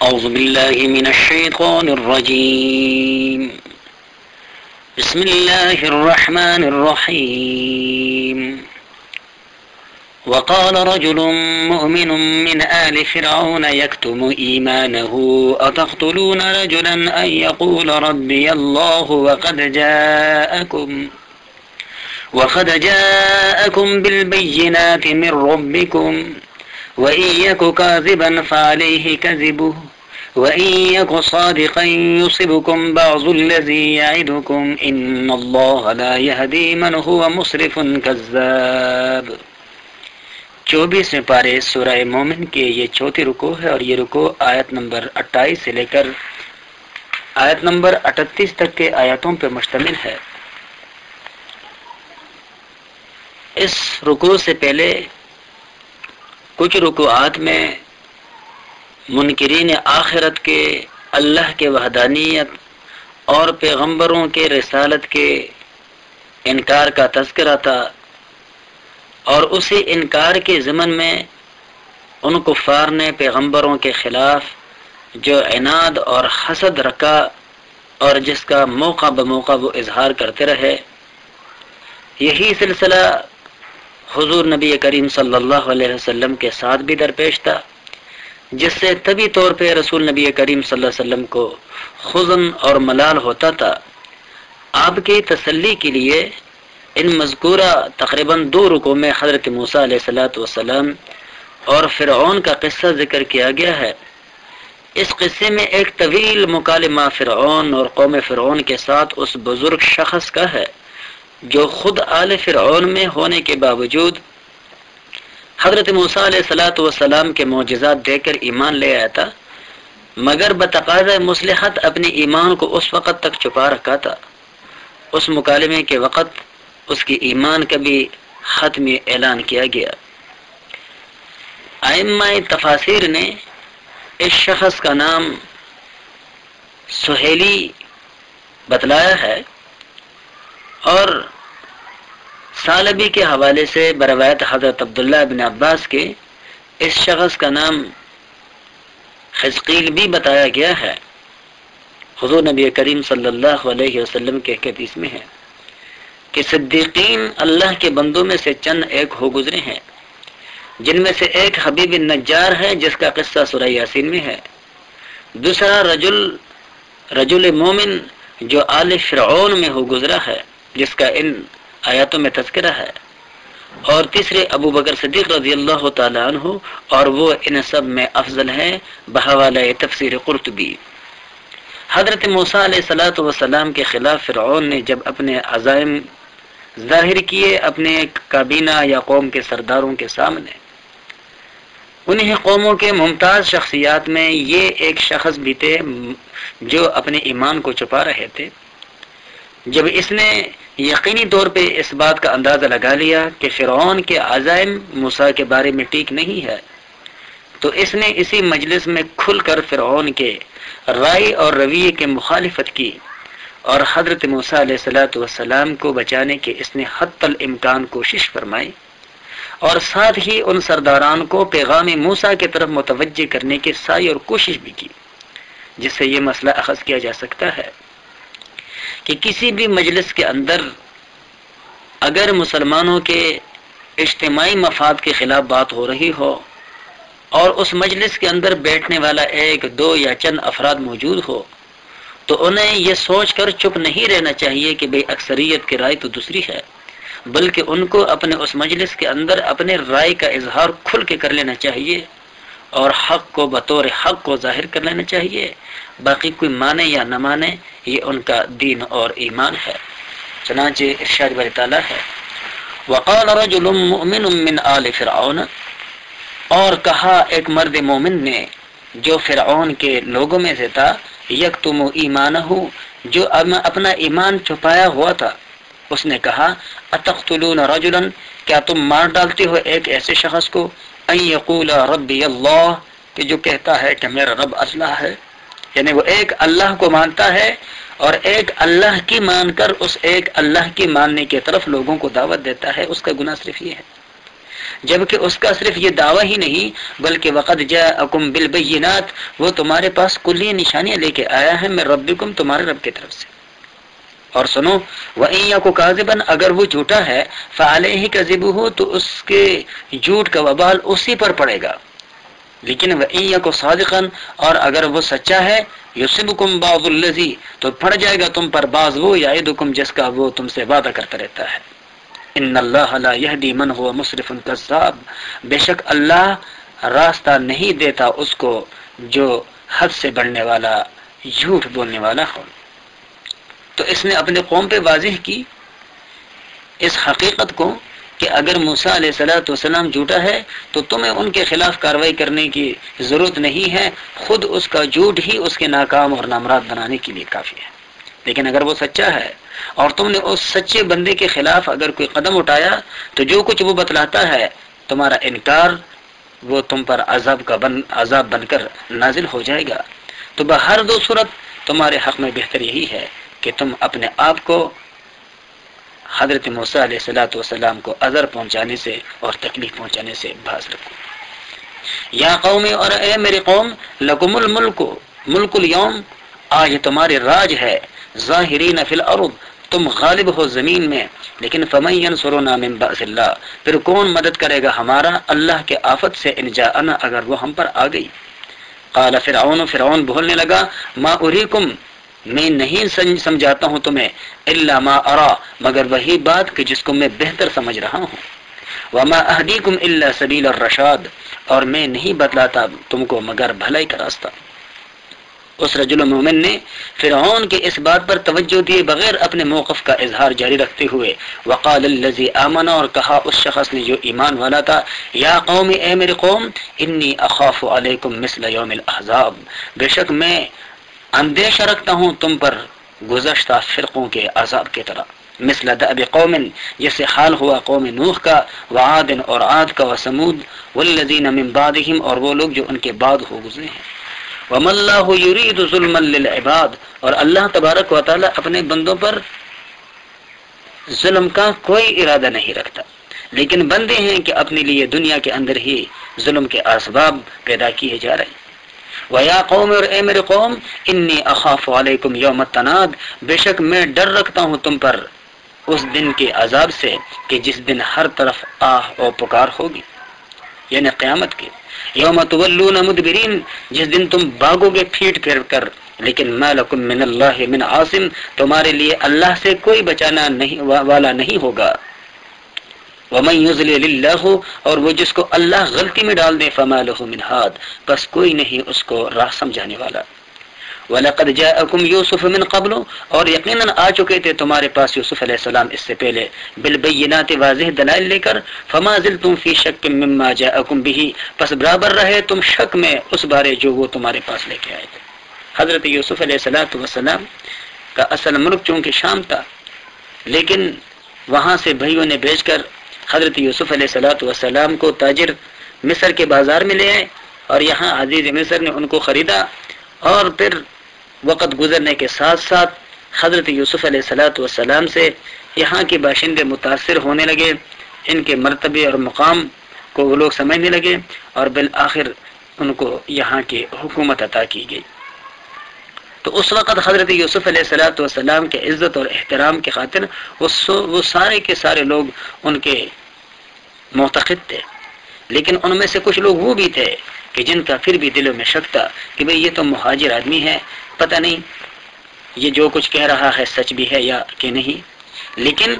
أعوذ بالله من الشيطان الرجيم. بسم الله الرحمن الرحيم. وقال رجل مؤمن من آل فرعون يكتم إيمانه أتقتلون رجلا أن يقول ربي الله وقد جاءكم بالبينات من ربكم وإن يك كاذبا فعليه كذبه وإن يك صادقا يصبكم بعض الذي يعدكم إن الله لا يهدي من هو مسرف كذاب. 24ویں پارے سورہ مومن کے یہ چوتھی رکوع ہے اور یہ رکوع آیت نمبر 28 سے لے کر آیت نمبر 38 تک کے آیاتوں پر مشتمل ہے. اس رکوع سے پہلے کچھ رکوعات میں منکرین آخرت کے اللہ کے وحدانیت اور پیغمبروں کے رسالت کے انکار کا تذکرہ تھا، اور اسی انکار کے ضمن میں ان کفار نے پیغمبروں کے خلاف جو عناد اور حسد رکھا اور جس کا موقع بموقع وہ اظہار کرتے رہے، یہی سلسلہ حضور نبی کریم صلی اللہ علیہ وسلم کے ساتھ بھی درپیش تھا، جس سے طبی طور پہ رسول نبی کریم صلی اللہ علیہ وسلم کو خزن اور ملال ہوتا تھا. آپ کی تسلی کے لیے ان مذکورہ تقریباً 2 رکوع میں حضرت موسیٰ علیہ السلام اور فرعون کا قصہ ذکر کیا گیا ہے. اس قصے میں ایک طویل مکالمہ فرعون اور قوم فرعون کے ساتھ اس بزرگ شخص کا ہے جو خود آل فرعون میں ہونے کے باوجود حضرت موسیٰ علیہ السلام کے معجزات دیکھ کر ایمان لے آیا تھا، مگر بتقاضۂ مصلحت اپنے ایمان کو اس وقت تک چھپا رکھا تھا. اس مکالمے کے وقت اس کی ایمان کا بھی ختمی اعلان کیا گیا. ائمہ تفاسیر نے اس شخص کا نام سہیلی بتلایا ہے، اور ثعلبی کے حوالے سے بروایت حضرت عبداللہ بن عباس کے اس شخص کا نام حزقیل بھی بتایا گیا ہے. حضور نبی کریم صلی اللہ علیہ وسلم کے حدیث میں ہے کہ صدیقین اللہ کے بندوں میں سے چند ایک ہو گزرے ہیں، جن میں سے ایک حبیب النجار ہے جس کا قصہ سورہ یاسین میں ہے، دوسرا رجل مومن جو آل فرعون میں ہو گزرا ہے جس کا ان آیاتوں میں تذکرہ ہے، اور تیسرے ابو بکر صدیق رضی اللہ تعالیٰ عنہ، اور وہ ان سب میں افضل ہے بحوالہ تفسیر قرطبی. حضرت موسیٰ علیہ السلام کے خلاف فرعون نے جب اپنے عزائم ظاہر کیے اپنے کابینہ یا قوم کے سرداروں کے سامنے، انہیں قوموں کے ممتاز شخصیات میں یہ ایک شخص بھی تھے جو اپنے ایمان کو چھپا رہے تھے. جب اس نے یقینی طور پہ اس بات کا اندازہ لگا لیا کہ فرعون کے عزائم موسیٰ کے بارے میں ٹھیک نہیں ہے، تو اس نے اسی مجلس میں کھل کر فرعون کے رائے اور رویے کے مخالفت کی، اور حضرت موسیٰ علیہ السلام کو بچانے کی اس نے حتی الامکان کوشش فرمائی، اور ساتھ ہی ان سرداران کو پیغام موسیٰ کی طرف متوجہ کرنے کی سعی اور کوشش بھی کی، جس سے یہ مسئلہ اخذ کیا جا سکتا ہے کہ کسی بھی مجلس کے اندر اگر مسلمانوں کے اجتماعی مفاد کے خلاف بات ہو رہی ہو اور اس مجلس کے اندر بیٹھنے والا 1 2 یا چند افراد موجود ہو، تو انہیں یہ سوچ کر چپ نہیں رہنا چاہیے کہ بھئی اکثریت کی رائے تو دوسری ہے، بلکہ ان کو اپنے اس مجلس کے اندر اپنے رائے کا اظہار کھل کے کر لینا چاہیے اور حق کو بطور حق کو ظاہر کر لینا چاہیے. باقی کوئی مانے یا نہ مانے، یہ ان کا دین اور ایمان ہے. چنانچہ ارشاد باری تعالیٰ ہے وقال رجل مؤمن من آل فرعون، اور کہا ایک مرد مومن نے جو فرعون کے لوگوں میں سے تھا، یکتم ایمانہ، جو اپنا ایمان چھپایا ہوا تھا، اس نے کہا اتقتلون رجلا، کیا تم مار ڈالتے ہو ایک ایسے شخص کو، ان یقول ربی اللہ، کہ جو کہتا ہے کہ میرا رب اللہ ہے، یعنی وہ ایک اللہ کو مانتا ہے اور ایک اللہ کی مان کر اس ایک اللہ کی ماننے کی طرف لوگوں کو دعوت دیتا ہے. اس کا گناہ صرف یہ ہے جبکہ اس کا صرف یہ دعویٰ ہی نہیں بلکہ وقد جاءکم بالبینات، وہ تمہارے پاس کلی نشانیاں لے کے آیا ہے من ربکم، تمہارے رب کی طرف سے۔ اور سنو، وَإِن يَكُ كَاذِبًا، اگر وہ جھوٹا ہے فَعَلَيْهِ كَذِبُهُ، تو اس کے جھوٹ کا وبال اسی پر پڑے گا، لیکن وَإِن يَكُ صَادِقًا، اور اگر وہ سچا ہے يُصِبْكُمْ بَعْضُ الَّذِي، تو پڑ جائے گا تم پر بعض وہ يَعِدُكُمْ، جس کا وہ تم سے وعدہ کرتا رہتا ہے۔ ان اللہ لا يهدي من هو مسرف كذاب، بے شک اللہ راستہ نہیں دیتا اس کو جو حد سے بڑھنے والا جھوٹ بولنے والا ہو۔ تو اس نے اپنے قوم پہ واضح کی اس حقیقت کو کہ اگر موسیٰ علیہ السلام جھوٹا ہے تو تمہیں ان کے خلاف کارروائی کرنے کی ضرورت نہیں ہے، خود اس کا جھوٹ ہی اس کے ناکام اور نامراد بنانے کے لیے کافی ہے۔ لیکن اگر وہ سچا ہے اور تم نے اس سچے بندے کے خلاف اگر کوئی قدم اٹھایا تو جو کچھ وہ بتلاتا ہے تمہارا انکار وہ تم پر عذاب بن کر نازل ہو جائے گا۔ تو بہر دو صورت تمہارے حق میں بہتر یہی ہے کہ تم اپنے آپ کو حضرت موسیٰ علیہ السلام کو اذر پہنچانے سے اور تکلیف پہنچانے سے باز رکھو۔ یا قوم، اور اے میری قوم، لکم الملک، ملک اليوم، آج تمہارے راج ہے، ظاہرین فی الارض، تم غالب ہو زمین میں، لیکن فمن ینصرنا من بأس اللہ، پھر کون مدد کرے گا ہمارا اللہ کے آفت سے، ان جاءنا، اگر وہ ہم پر آ گئی۔ قال فرعون بولنے لگا، ما اریکم، میں نہیں سمجھاتا ہوں تمہیں، الا ما ارا، مگر وہی بات کہ جس کو میں بہتر سمجھ رہا ہوں، وما اہدیکم الا سبیل الرشاد، اور میں نہیں بتلاتا تم کو مگر بھلائی کا راستہ۔ اس رجل مومن نے فرعون کے اس بات پر توجہ دیے بغیر اپنے موقف کا اظہار جاری رکھتے ہوئے وقال الذی آمن، اور کہا اس شخص نے جو ایمان والا تھا، یا قوم، اے میری قوم، انی اخاف علیکم مثل یوم الاحزاب، بے شک میں اندیشہ رکھتا ہوں تم پر گزشتہ فرقوں کے عذاب کی طرح، مثل دأب قوم، جیسے حال ہوا قوم نوح کا، وعاد، اور عاد کا، وثمود، والذین من بعدہم، اور وہ لوگ جو ان کے بعد ہو گزرے ہیں۔ وَمَا اللَّهُ يُرِيدُ ظُلْمًا لِلْعِبَادِ، اور اللہ تبارک و تعالی اپنے بندوں پر ظلم کا کوئی ارادہ نہیں رکھتا، لیکن بندے ہیں کہ اپنے لیے دنیا کے اندر ہی ظلم کے اسباب پیدا کیے جا رہے ہیں۔ وَيَا قَوْمِ، اور اے میرے قوم، اِنِّي أَخَافُ عَلَيْكُمْ يَوْمَ التَّنَادِ، بے شک میں ڈر رکھتا ہوں تم پر اس دن کے عذاب سے کہ جس دن ہر طرف آہ اور پکار ہوگی، یعنی قیامت کے، یوم تولون مدبرین، جس دن تم بھاگو گے پھیٹ پھیر کر، لیکن ما لکم من اللہ من عاصم، تمہارے لیے اللہ سے کوئی بچانا نہیں والا نہیں ہوگا۔ ومن یضلل اللہ، اور وہ جس کو اللہ غلطی میں ڈال دے، فما لہ من ہاد، بس کوئی نہیں اس کو راہ سمجھانے والا۔ وَلَقَدْ جَاءَكُمْ يُوسُفُ مِنْ قَبْلُ، اور یقیناً آ چکے تھے تمہارے پاس یوسف علیہ السلام اس سے پہلے، بالبینات، واضح دلائل لے کر، فما زلتم فی شک مما جاءکم بہ، پس برابر رہے تم شک میں اس بارے جو وہ تمہارے پاس لے کے آئے تھے۔ حضرت یوسف علیہ السلام کا اصل ملک چونکہ شام تھا، لیکن وہاں سے بھائیوں نے بھیج کر حضرت یوسف علیہ السلام کو تاجر مصر کے بازار میں لے آئے، اور یہاں عزیز مصر نے ان کو خریدا، اور پھر وقت گزرنے کے ساتھ ساتھ حضرت یوسف علیہ السلام سے یہاں کے باشندے متاثر ہونے لگے، ان کے مرتبے اور مقام کو وہ لوگ سمجھنے لگے، اور بالآخر ان کو یہاں کی حکومت عطا کی گئی۔ تو اس وقت حضرت یوسف علیہ السلام کے عزت اور احترام کی خاطر وہ سارے کے سارے لوگ ان کے معتقد تھے، لیکن ان میں سے کچھ لوگ وہ بھی تھے کہ جن کا پھر بھی دلوں میں شک تھا کہ بھئی یہ تو مہاجر آدمی ہے، پتہ نہیں یہ جو کچھ کہہ رہا ہے سچ بھی ہے یا کہ نہیں، لیکن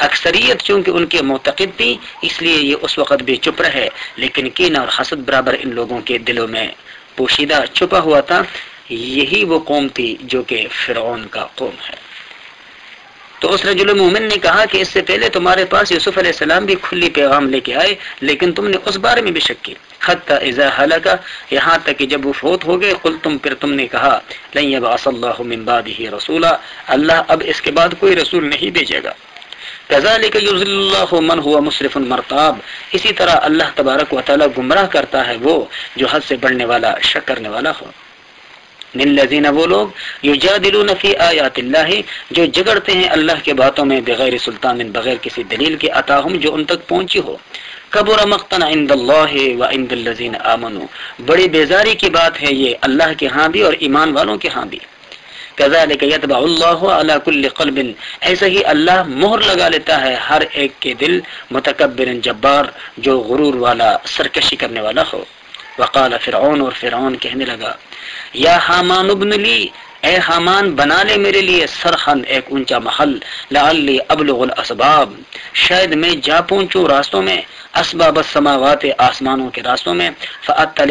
اکثریت چونکہ ان کے معتقد تھی اس لیے یہ اس وقت بھی چپ رہے، لیکن کینہ اور حسد برابر ان لوگوں کے دلوں میں پوشیدہ چھپا ہوا تھا۔ یہی وہ قوم تھی جو کہ فرعون کا قوم ہے۔ تو اس رجل مومن نے کہا کہ اس سے پہلے تمہارے پاس یوسف علیہ السلام بھی کھلی پیغام لے کے آئے، لیکن تم نے اس بارے میں بھی شک کی، حتی اذا ہلک، یہاں تک کہ جب وہ فوت ہو گئے، قلتم، پھر تم نے کہا، لن یبعث اللہ من بعدہ رسولا، اللہ اب اس کے بعد کوئی رسول نہیں بھیجے گا۔ کذالک یضل اللہ من هو مسرف مرتاب، اسی طرح اللہ تبارک و تعالی گمراہ کرتا ہے وہ جو حد سے بڑھنے والا، شک کرنے والا ہو۔ للذین، وہ لوگ، یجادلون فی آیات اللہ، جو جگڑتے ہیں اللہ کے باتوں میں، بغیر سلطان، بغیر کسی دلیل کے، اتاہم، جو ان تک پہنچی ہو، کبر مقتا عند اللہ وعند الذین آمنوا، بڑی بیزاری کی بات ہے یہ اللہ کے ہاں بھی اور ایمان والوں کے ہاں بھی. کذالک یطبع اللہ علی کل قلب، ایسا ہی اللہ مہر لگا لیتا ہے ہر ایک کے دل متکبر جبار، جو غرور والا سرکشی کرنے والا ہو. وقال فرعون، اور فرعون کہنے لگا یا حامان ابن لی، اے حامان بنا لے میرے لیے سرحن ایک اونچا محل، لعلی ابلغ الاسباب، شاید میں جا پہنچوں راستوں میں، اسباب السماوات آسمانوں کے راستوں میں، فاطلع